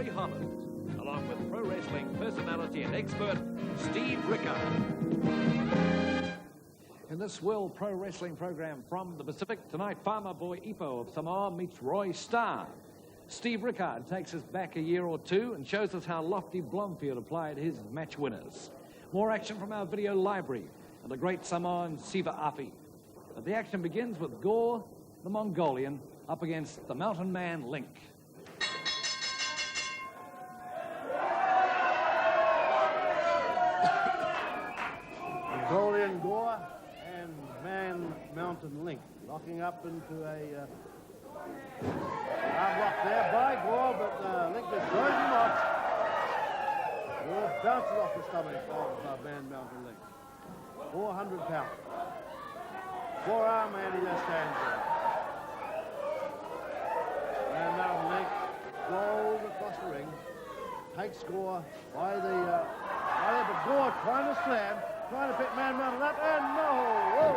Roy Holland, along with pro wrestling personality and expert Steve Rickard. In this World Pro Wrestling program from the Pacific, tonight Farmer Boy Ipo of Samoa meets Roy Starr. Steve Rickard takes us back a year or two and shows us how Lofty Blomfield applied his match winners. More action from our video library and the great Samoan Siva. But the action begins with Gore, the Mongolian, up against the Mountain Man Link. Mongolian Gore and Man Mountain Link locking up into a hard lock there by Gore, but Link just throws him off. Gore bounces off the stomach of Man Mountain Link. 400 pounds. Forearm, and he just stands there. Man Mountain Link rolls across the ring, takes Gore by the but Gore trying to slam, trying to pick Man Mountain up, and no! Whoa!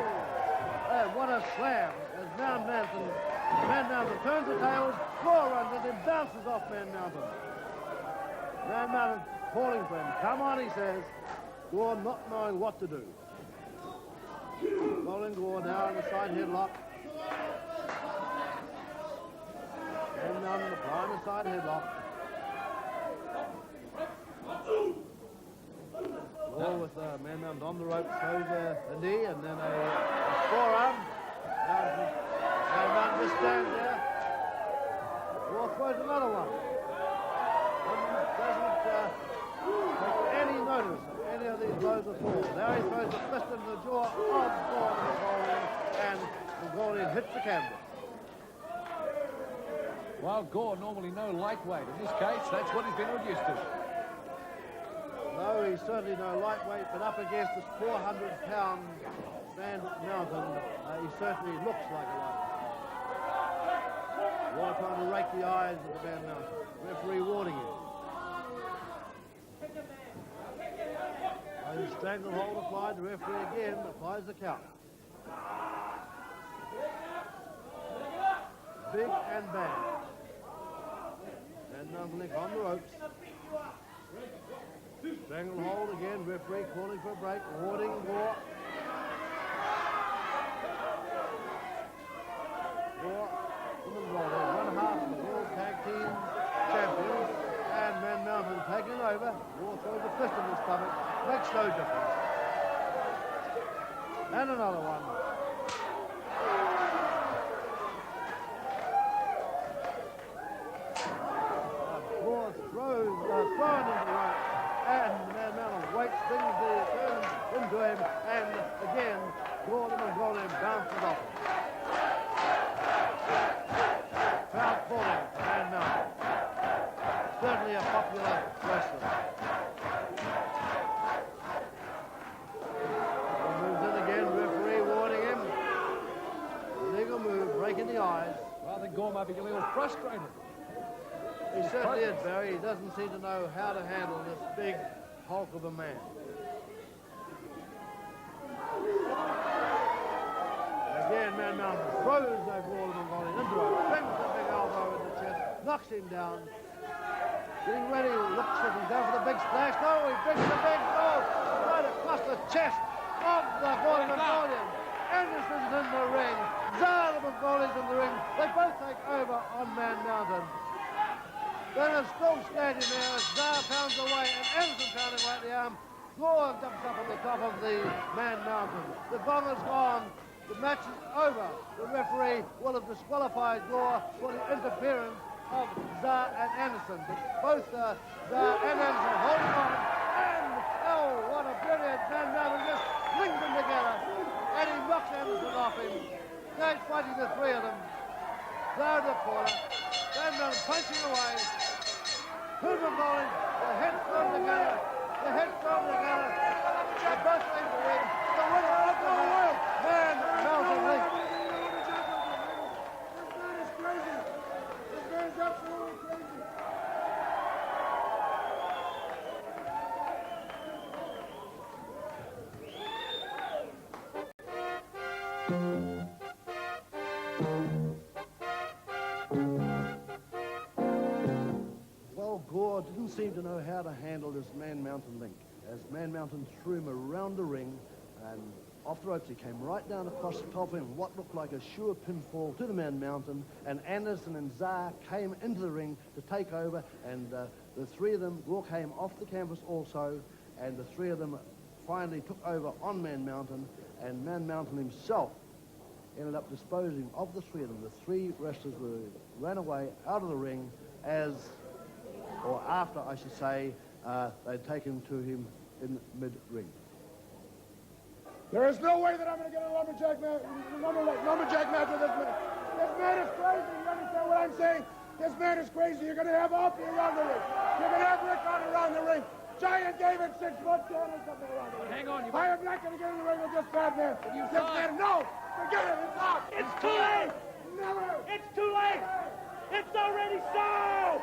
And what a slam as Man Mountain turns the tails, Gore runs it and bounces off Man Mountain. Man Mountain calling for him. Come on, he says. Gore not knowing what to do. Rolling Gore now in the side headlock. Man Mountain applying the side headlock. Gore with Man Mountain on the rope, throws a knee and then a forearm. Man Mountain just stands there. Gore throws another one. Doesn't take any notice of any of these blows at all. Now he throws a fist in the jaw of Gore Mongolian, and Mongolian hits the canvas. Well, Gore normally no lightweight. In this case, that's what he's been reduced to. No, he's certainly no lightweight, but up against this 400-pound Man Mountain, he certainly looks like a lightweight. Gore trying to rake the eyes of the Man Mountain. Referee warning him. Stranglehold applied. The referee again applies the count. Big and bad. And Mountain Link on the ropes. Stranglehold again. Referee calling for a break. Warning Gore. Gore, one half of the World Tag Team Champions. And Man Mountain taking over. Gore throws a fist in the stomach. Makes no difference. And another one. Gore thrown into the right. And Man Mountain waits, brings the turn into him. And again, Gore the Mongolian bounces off him. Crowd falling for Man Mountain. Certainly a popular wrestler. He moves in again, referee warning him. Illegal move, breaking the eyes. Well, I think Gore might be a little frustrated. He certainly is, Barry. He doesn't seem to know how to handle this big hulk of a man. Again, Man Mountain throws that Gore Mongolian into it, brings the big elbow in the chest, knocks him down. Getting ready, looks as he's going for the big splash. No, he brings the big right across the chest of the Gore Mongolian. Anderson's in the ring. Zar the Mongolian's in the ring. They both take over on Man Mountain. Then it's still standing there as Zar pounds away and Anderson pounding away at the arm. Gore jumps up on the top of the Man Mountain. The gong is gone. The match is over. The referee will have disqualified Gore for the interference of Zar and Anderson. But both Zar and Anderson holding on. And, oh, what a brilliant Man Mountain just links them together. And he knocks Anderson off him. Now he's fighting the three of them. Zar in the corner. Man Mountain punching away. Who's the bowling? The heads thrown together. The heads thrown together. They're both in the ring. The winner of the world, Man Mountain Link. Samoa didn't seem to know how to handle this Man Mountain link, as Man Mountain threw him around the ring, and off the ropes he came right down across the top of him, what looked like a sure pinfall to the Man Mountain, and Anderson and Starr came into the ring to take over, and the three of them all came off the canvas also, and the three of them finally took over on Man Mountain, and Man Mountain himself ended up disposing of the three of them. The three wrestlers ran away out of the ring after, I should say, they'd taken to him in mid-ring. There is no way that I'm going to get a lumberjack match with this man. This man is crazy. You understand what I'm saying? This man is crazy. You're going to have Opie around the ring. You're going to have Rickard around the ring. Giant David 6 foot 10 or something around the ring. Hang on. I am not going to get in the ring with this bad man. No, forget it. It's out. It's too late. Never. It's too late. It's already sold.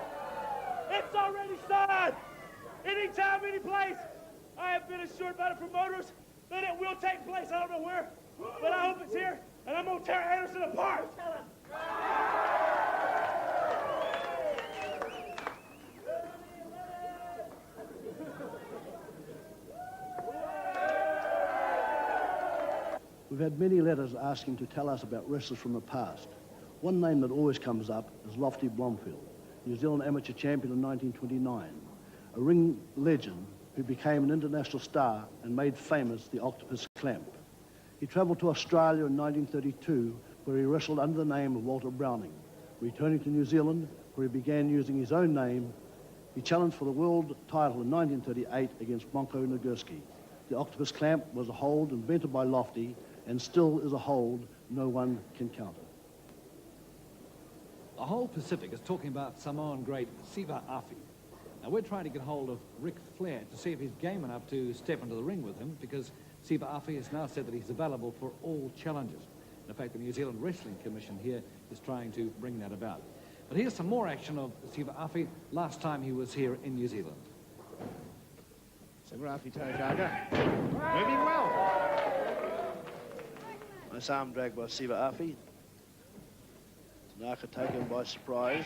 It's already sold. Anytime, any place. I have been assured by the promoters that it will take place. I don't know where, but I hope it's here, and I'm going to tear Anderson apart. We've had many letters asking to tell us about wrestlers from the past. One name that always comes up is Lofty Blomfield, New Zealand amateur champion in 1929, a ring legend who became an international star and made famous the octopus clamp. He travelled to Australia in 1932, where he wrestled under the name of Walter Browning. Returning to New Zealand, where he began using his own name, he challenged for the world title in 1938 against Bronco Nagurski. The octopus clamp was a hold invented by Lofty, and still is a hold no one can counter. The whole Pacific is talking about Samoan great Siva. Now, we're trying to get hold of Ric Flair to see if he's game enough to step into the ring with him, because Siva has now said that he's available for all challenges. In fact, the New Zealand Wrestling Commission here is trying to bring that about. But here's some more action of Siva last time he was here in New Zealand. Siva Tanaka moving well. Nice arm drag by Siva. Tanaka taken by surprise.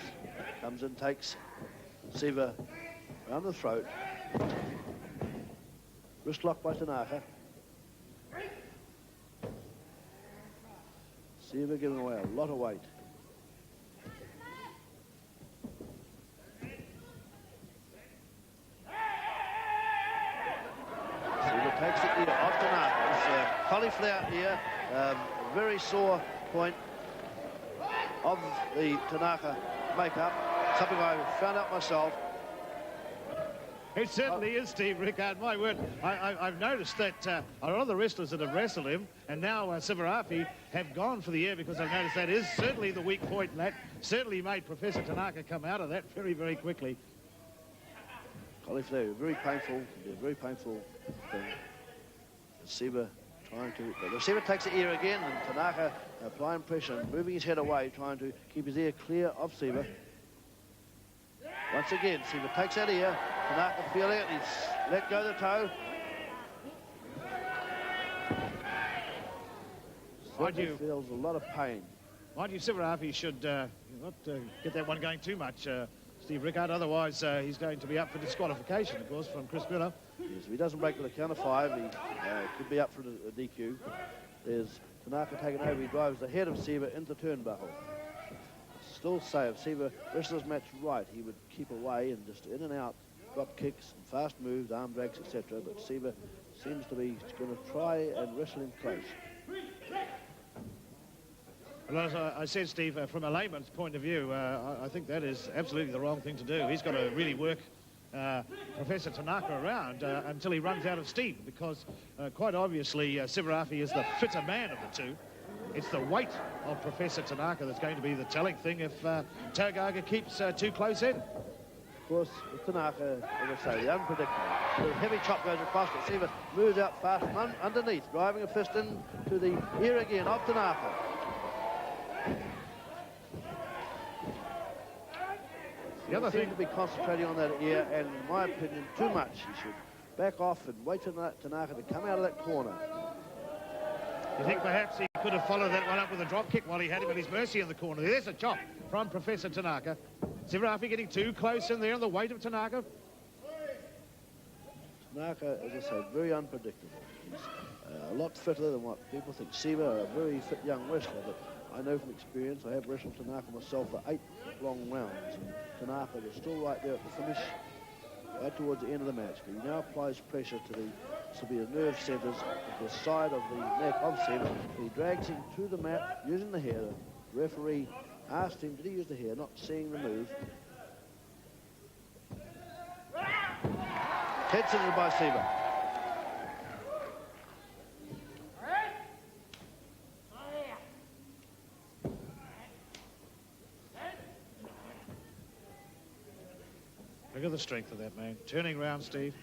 Comes in, takes Siva around the throat. Wrist lock by Tanaka. Siva giving away a lot of weight. Siva takes the ear off Tanaka. It's a cauliflower ear, very sore point of the Tanaka makeup. Something I found out myself. It certainly is, Steve Rickard. My word, I've noticed that a lot of the wrestlers that have wrestled him, and now Siva have gone for the ear, because I've noticed that is certainly the weak point, and that certainly made Professor Tanaka come out of that very, very quickly. Cauliflower, very painful, a very painful thing. Siva trying to, but Siva takes the ear again, and Tanaka applying pressure and moving his head away, trying to keep his ear clear of Siva. Once again, Siva takes that ear. Tanaka feeling it. He's let go the toe. Siva feels a lot of pain. Mind you, Siva should not get that one going too much, Steve Rickard. Otherwise, he's going to be up for disqualification, of course, from Chris Miller. Yes, if he doesn't break with a counter 5, he could be up for a DQ. There's Tanaka taking over. He drives the head of Siva into turnbuckle. Still say if Siva wrestles match right, he would keep away and just in and out, drop kicks, and fast moves, arm drags, etc. But Siva seems to be going to try and wrestle him close. Well, as I said, Steve, from a layman's point of view, I think that is absolutely the wrong thing to do. He's got to really work Professor Tanaka around until he runs out of steam, because quite obviously Siva is the fitter man of the two. It's the weight of Professor Tanaka that's going to be the telling thing if Tagaga keeps too close in. Of course, with Tanaka, as I say, the unpredictable. The heavy chop goes across, but Siva moves out fast and underneath, driving a fist into the ear again of Tanaka. The other thing to be concentrating on that ear, and in my opinion, too much. He should back off and wait for Tanaka to come out of that corner. You think perhaps he could have followed that one up with a drop kick while he had him at his mercy in the corner? There's a chop from Professor Tanaka. Siva getting too close in there on the weight of Tanaka. Tanaka, as I said, very unpredictable. He's a lot fitter than what people think. Siva, a very fit young wrestler, but I know from experience, I have wrestled Tanaka myself for 8 long rounds, and Tanaka was still right there at the finish, right towards the end of the match. But he now applies pressure to the severe nerve centers at the side of the neck of Siva. He drags him to the mat using the hair. The referee asked him, did he use the hair, not seeing the move. Head scissors by Siva. Look at the strength of that man. Turning round, Steve.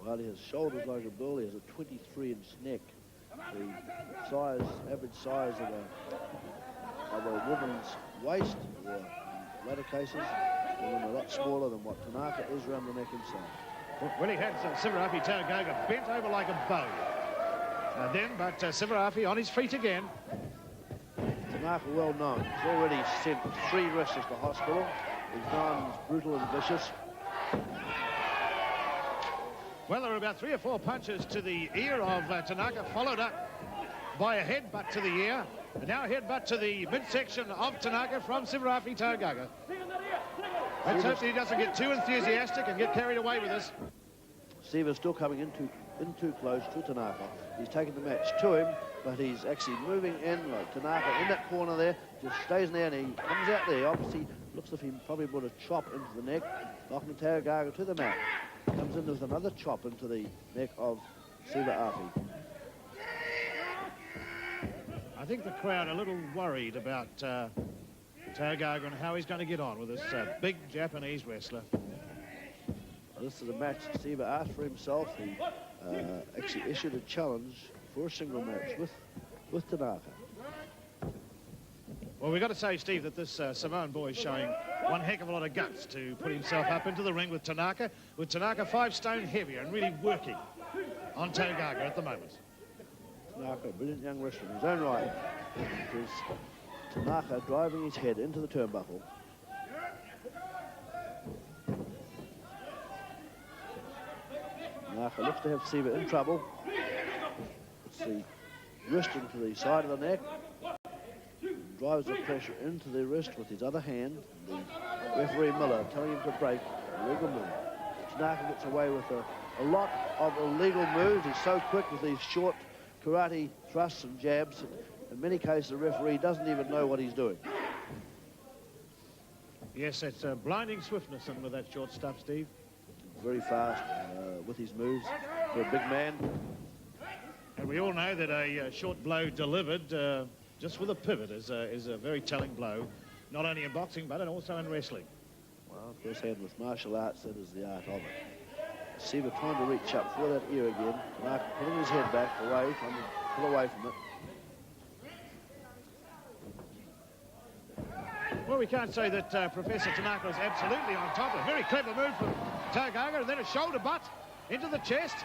Well, he has shoulders like a bull. He has a 23-inch neck. The size, average size of a woman's waist, or in later cases, a lot smaller than what Tanaka is around the neck inside. Well, he had Siva Tanaka bent over like a bow. But Siva on his feet again. Tanaka, well known. He's already sent 3 wrestlers to hospital. He's known as brutal and vicious. Well, there were about 3 or 4 punches to the ear of Tanaka, followed up by a headbutt to the ear. And now a headbutt to the midsection of Tanaka from Siva Tanaka. Let's hope that he doesn't get too enthusiastic and get carried away with this. Siva's still coming in too close to Tanaka. He's taking the match to him, but he's actually moving in like Tanaka in that corner there. Just stays in there and he comes out there. Obviously, looks as if he probably brought a chop into the neck, knocking Tanaka to the mat. Comes in with another chop into the neck of Siva. I think the crowd are a little worried about Tanaka and how he's going to get on with this big Japanese wrestler. This is a match Siva asked for himself. He actually issued a challenge for a single match with Tanaka. Well, we've got to say, Steve, that this Samoan boy is showing one heck of a lot of guts to put himself up into the ring with Tanaka 5 stone heavier and really working on Tanaka at the moment. Tanaka, a brilliant young wrestler in his own right. It is Tanaka driving his head into the turnbuckle. Tanaka looks to have Siva in trouble. Puts the wrist into the side of the neck. Drives the pressure into the wrist with his other hand. The referee Miller telling him to break illegal move. Tanaka gets away with a lot of illegal moves. He's so quick with these short karate thrusts and jabs. In many cases, the referee doesn't even know what he's doing. Yes, it's blinding swiftness in with that short stuff, Steve. Very fast with his moves for a big man. And we all know that a short blow delivered just with a pivot is a very telling blow, not only in boxing, but also in wrestling. Well, of course, and with martial arts, that is the art of it. Siva trying to reach up for that ear again. Tanaka putting his head back away, trying to pull away from it. Well, we can't say that Professor Tanaka is absolutely on top. A very clever move from Tanaka, and then a shoulder butt into the chest.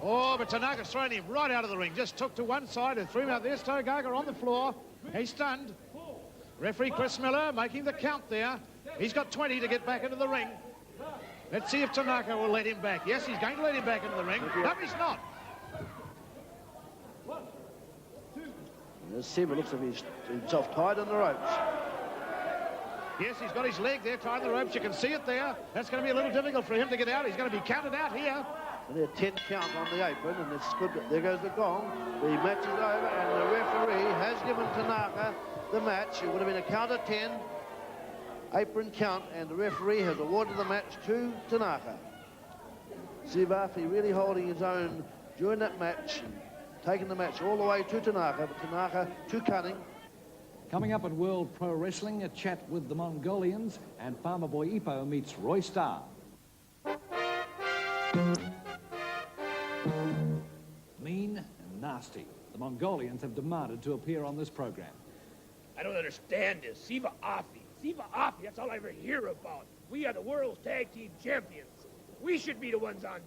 Oh, but Tanaka's thrown him right out of the ring. Just took to one side and threw him out. There's Tanaka on the floor. He's stunned. Referee Chris Miller making the count there. He's got 20 to get back into the ring. Let's see if Tanaka will let him back. Yes, he's going to let him back into the ring. No, he's not. Siva looks like he's himself tied on the ropes. Yes, he's got his leg there, tied the ropes. You can see it there. That's going to be a little difficult for him to get out. He's going to be counted out here. And they're 10 count on the apron, and it's good. There goes the gong. The match is over, and the referee has given Tanaka the match. It would have been a count of 10, apron count, and the referee has awarded the match to Tanaka. Siva really holding his own during that match, and taking the match all the way to Tanaka, but Tanaka too cunning. Coming up at World Pro Wrestling, a chat with the Mongolians, and Farmer Boy Ipo meets Roy Starr. Mean and nasty. The Mongolians have demanded to appear on this program. I don't understand this. Siva, that's all I ever hear about. We are the world's tag team champions. We should be the ones on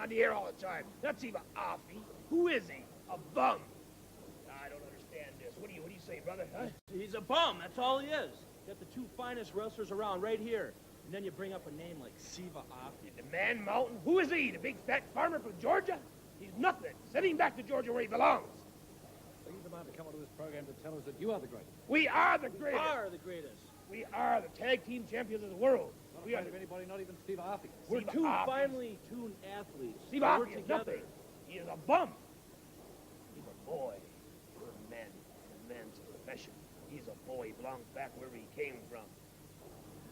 the air all the time. Not Siva. Who is he? A bum. I don't understand this. What do you say, brother? Huh? He's a bum, that's all he is. Get the two finest wrestlers around right here. And then you bring up a name like Siva Afi. The Man Mountain? Who is he? The big fat farmer from Georgia? He's nothing. Send him back to Georgia where he belongs. Are you the man to come onto this program to tell us that you are the greatest? We are the greatest. We are the greatest. We are the tag team champions of the world. Not We are afraid of anybody, not even Steve Rickard. We're Siva two Afi. finely tuned athletes. Steve We're Afi is together. nothing. He is a bum. He's a boy. We're a man. A man's profession. He's a boy. He belongs back wherever he came from.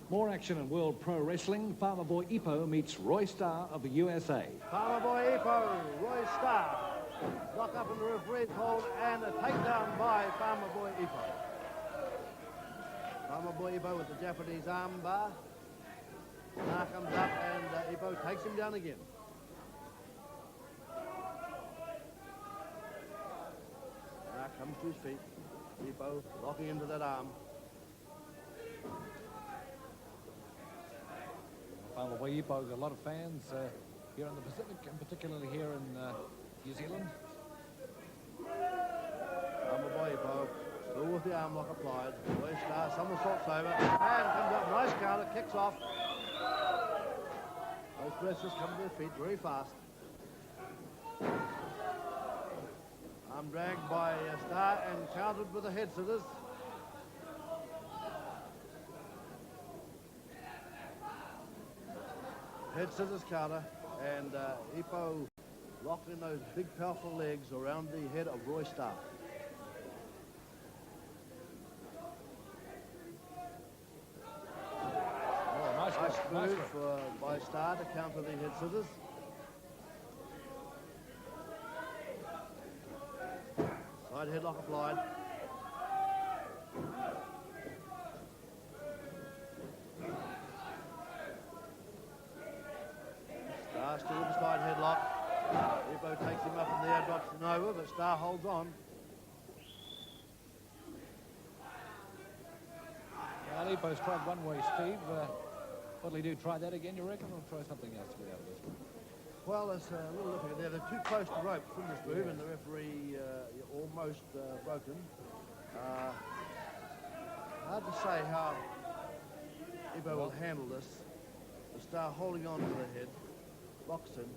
More action in World Pro Wrestling. Farmer Boy Ipo meets Roy Starr of the USA. Farmer Boy Ipo, Roy Starr. Lock up in the referee's hold and a takedown by Farmer Boy Ipo. Farmer Boy Ipo with the Japanese arm bar. Now comes up and Ipo takes him down again. Now comes to his feet. Ipo locking into that arm. Farmer Boy Ipo has a lot of fans here in the Pacific, and particularly here in New Zealand. Farmer Boy Ipo, still with the arm lock applied. Roy Starr somersaults over and comes up. Nice counter, kicks off. Both wrestlers come to their feet very fast. Arm dragged by Starr and countered with the head scissors. Head scissors counter, and Ipo locked in those big powerful legs around the head of Roy Starr. Oh, Nice move by Starr to counter the head scissors. Side headlock applied. Starr still with the side headlock. Ipo takes him up in the air, drops him over, but Starr holds on. Well, Ipo's tried one way, Steve. What'll he do? Try that again, you reckon, or try something else to get out of this one? Well, there's a little look at there. They're too close to ropes from this move, and the referee almost broken. Hard to say how Ipo will handle this. The Starr holding on to the head, locks him.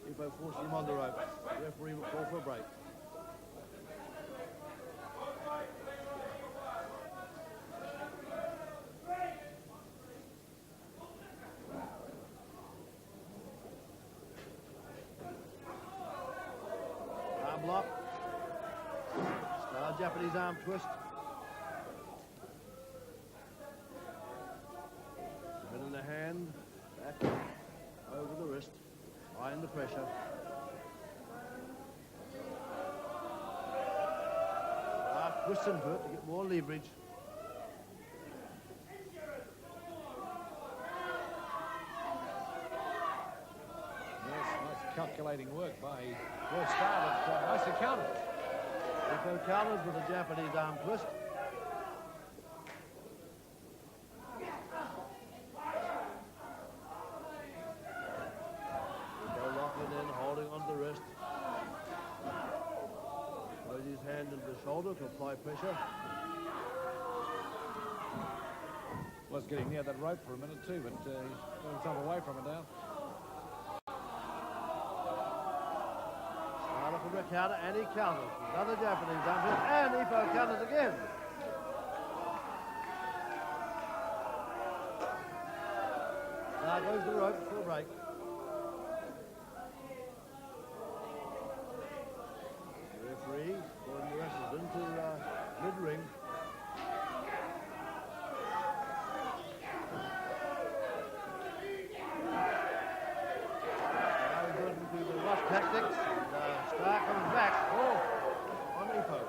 Ipo forcing him on the ropes. The referee will call for a break. Arm lock. Starr Japanese arm twist. Pin in the hand, back over the wrist, applying the pressure. Twists into it to get more leverage. Yes, nice calculating work by Roy Starr, but nicely countered. Ipo counters with a Japanese arm twist. Ipo locking in, holding onto the wrist. Throws his hand into the shoulder to apply pressure. Was getting near that rope for a minute too, but he got himself away from it now. Starr looking for a counter, and he counters. Another Japanese arm twist, and Ipo counters again. Now goes the rope for a break. The referee pulling the wrestlers into mid-ring. Now we go into the rough tactics, and Starr comes back on Ipo.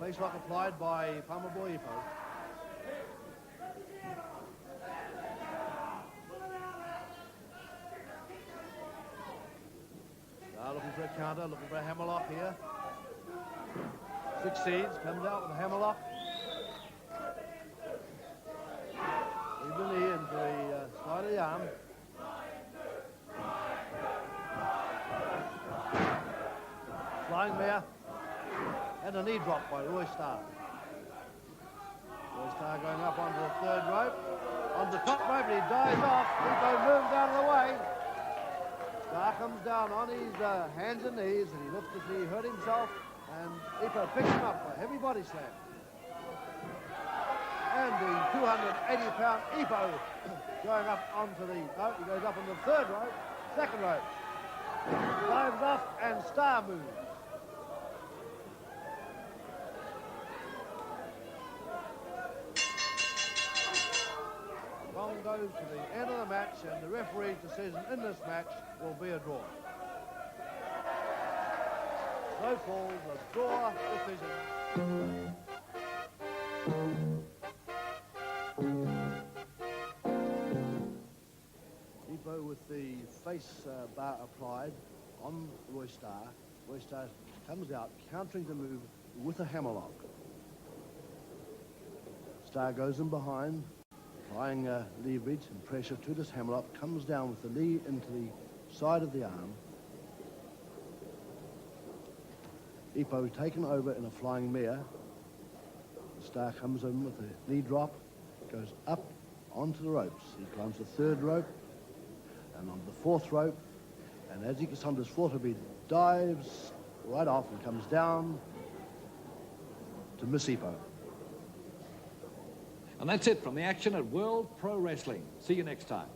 Face lock applied by Farmer Boy Ipo. Looking for a counter, looking for a hammerlock here. Succeeds, comes out with a hammerlock. Leaves the knee into the side of the arm. Flying mare, And a knee drop by Roy Starr. Roy Starr going up onto the third rope. On the top rope, and he dives off. Ipo moves out of the way. Starr comes down on his hands and knees, and he looks as he hurt himself. And Ipo picks him up for a heavy body slam. And the 280-pound Ipo going up onto the... Oh, he goes up on the third rope, second rope. Dives off, and Starr moves. Gong goes to the end of the match, and the referee's decision in this match will be a draw. So falls a draw decision. Ipo with the face bar applied on Roy Starr. Roy Starr comes out, countering the move with a hammerlock. Starr goes in behind, applying leverage and pressure to this hammerlock, comes down with the knee into the side of the arm. Ipo taken over in a flying mare. Starr comes in with a knee drop, goes up onto the ropes. He climbs the third rope and on the fourth rope, and as he gets onto his fourth rope, he dives right off and comes down to miss Ipo. And that's it from the action at World Pro Wrestling. See you next time.